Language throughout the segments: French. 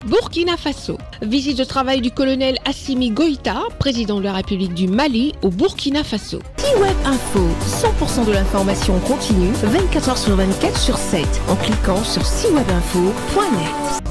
Burkina Faso. Visite de travail du colonel Assimi Goïta, président de la République du Mali, au Burkina Faso. C-Web Info, 100% de l'information continue, 24 h sur 24 sur 7, en cliquant sur cwebinfo.net.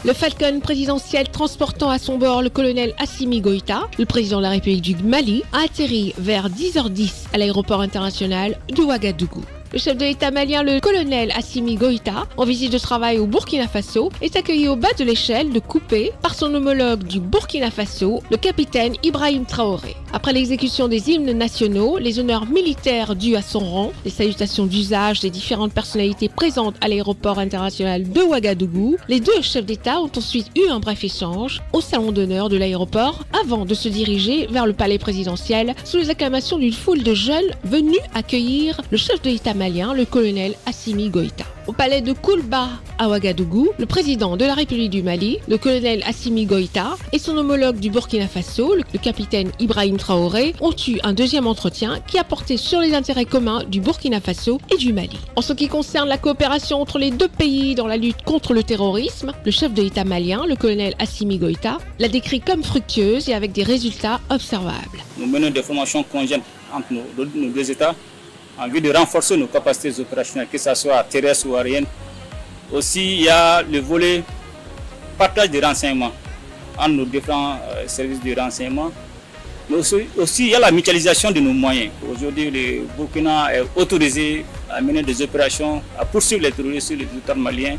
Le Falcon présidentiel transportant à son bord le colonel Assimi Goïta, le président de la République du Mali, a atterri vers 10h10 à l'aéroport international de Ouagadougou. Le chef de l'État malien, le colonel Assimi Goïta, en visite de travail au Burkina Faso, est accueilli au bas de l'échelle de coupé par son homologue du Burkina Faso, le capitaine Ibrahim Traoré. Après l'exécution des hymnes nationaux, les honneurs militaires dus à son rang, les salutations d'usage des différentes personnalités présentes à l'aéroport international de Ouagadougou, les deux chefs d'État ont ensuite eu un bref échange au salon d'honneur de l'aéroport avant de se diriger vers le palais présidentiel sous les acclamations d'une foule de jeunes venus accueillir le chef de l'État malien, le colonel Assimi Goïta. Au palais de Koulba à Ouagadougou, le président de la République du Mali, le colonel Assimi Goïta, et son homologue du Burkina Faso, le capitaine Ibrahim Traoré, ont eu un deuxième entretien qui a porté sur les intérêts communs du Burkina Faso et du Mali. En ce qui concerne la coopération entre les deux pays dans la lutte contre le terrorisme, le chef de l'État malien, le colonel Assimi Goïta, l'a décrit comme fructueuse et avec des résultats observables. Nous menons des formations conjointes entre nos deux États en vue de renforcer nos capacités opérationnelles, que ce soit terrestres ou aériennes. Aussi, il y a le volet partage de renseignements entre nos différents services de renseignement. Mais aussi, il y a la mutualisation de nos moyens. Aujourd'hui, le Burkina est autorisé à mener des opérations, à poursuivre les terroristes sur le territoire malien.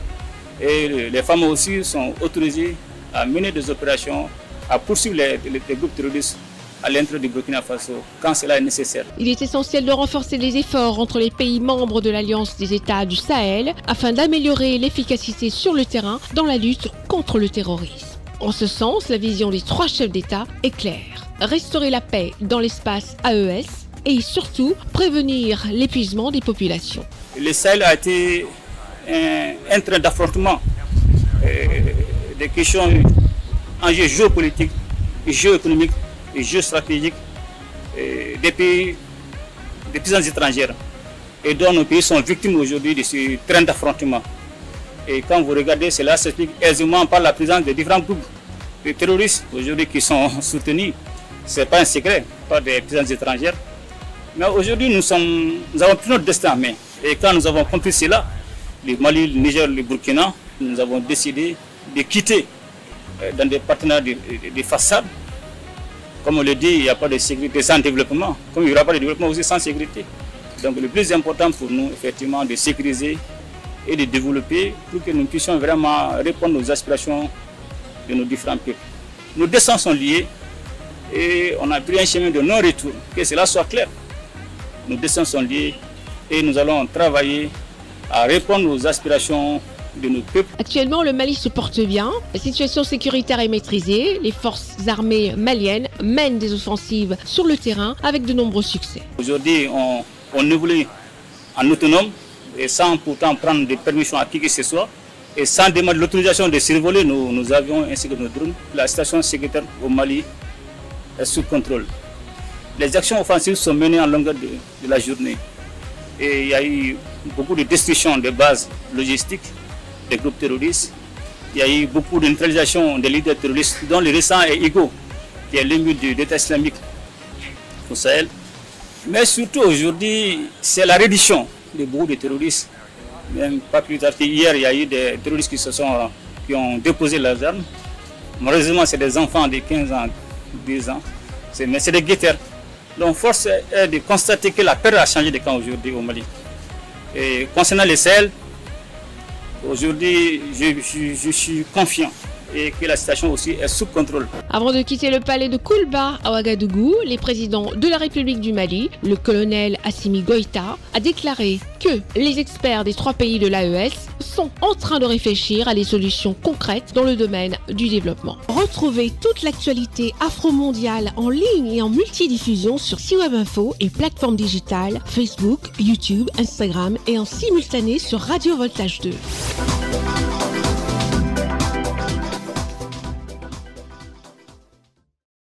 Et les femmes aussi sont autorisées à mener des opérations, à poursuivre les groupes terroristes à l'intérieur du Burkina Faso, quand cela est nécessaire. Il est essentiel de renforcer les efforts entre les pays membres de l'Alliance des États du Sahel afin d'améliorer l'efficacité sur le terrain dans la lutte contre le terrorisme. En ce sens, la vision des trois chefs d'État est claire. Restaurer la paix dans l'espace AES et surtout prévenir l'épuisement des populations. Le Sahel a été un train d'affrontement des questions, enjeux géopolitiques, géoéconomiques, et géostratégiques des puissances étrangères et dont nos pays sont victimes aujourd'hui de ce train d'affrontement. Et quand vous regardez, cela s'explique aisément par la présence de différents groupes de terroristes aujourd'hui qui sont soutenus. Ce n'est pas un secret par des puissances étrangères. Mais aujourd'hui, nous avons pris notre destin en main. Et quand nous avons compris cela, le Mali, le Niger, le Burkina, nous avons décidé de quitter dans des partenariats de façade. Comme on le dit, il n'y a pas de sécurité sans développement, comme il n'y aura pas de développement aussi sans sécurité. Donc le plus important pour nous, effectivement, de sécuriser et de développer pour que nous puissions vraiment répondre aux aspirations de nos différents peuples. Nos destins sont liés et on a pris un chemin de non-retour, que cela soit clair. Nos destins sont liés et nous allons travailler à répondre aux aspirations de nos peuples. Actuellement, le Mali se porte bien, la situation sécuritaire est maîtrisée, les forces armées maliennes mènent des offensives sur le terrain avec de nombreux succès. Aujourd'hui, on évolue en autonome et sans pourtant prendre des permissions à qui que ce soit et sans demander l'autorisation de survoler nos avions ainsi que nos drones. La situation sécuritaire au Mali est sous contrôle. Les actions offensives sont menées en longueur de la journée et il y a eu beaucoup de destruction de bases logistiques des groupes terroristes. Il y a eu beaucoup de neutralisation des leaders terroristes, dont le récent est Igo, qui est l'ennemi de l'État islamique au Sahel. Mais surtout aujourd'hui, c'est la reddition de beaucoup de terroristes. Même pas plus tard qu'hier, il y a eu des terroristes qui ont déposé leurs armes. Malheureusement, c'est des enfants de 15 ans, 10 ans. Mais c'est des guetteurs. Donc, force est de constater que la période a changé de camp aujourd'hui au Mali. Et concernant le Sahel, aujourd'hui, je suis confiant et que la situation aussi est sous contrôle. Avant de quitter le palais de Koulba à Ouagadougou, les présidents de la République du Mali, le colonel Assimi Goïta, a déclaré que les experts des trois pays de l'AES sont en train de réfléchir à des solutions concrètes dans le domaine du développement. Retrouvez toute l'actualité afro-mondiale en ligne et en multidiffusion sur C-Web Info et plateformes digitales Facebook, YouTube, Instagram et en simultané sur Radio Voltage 2.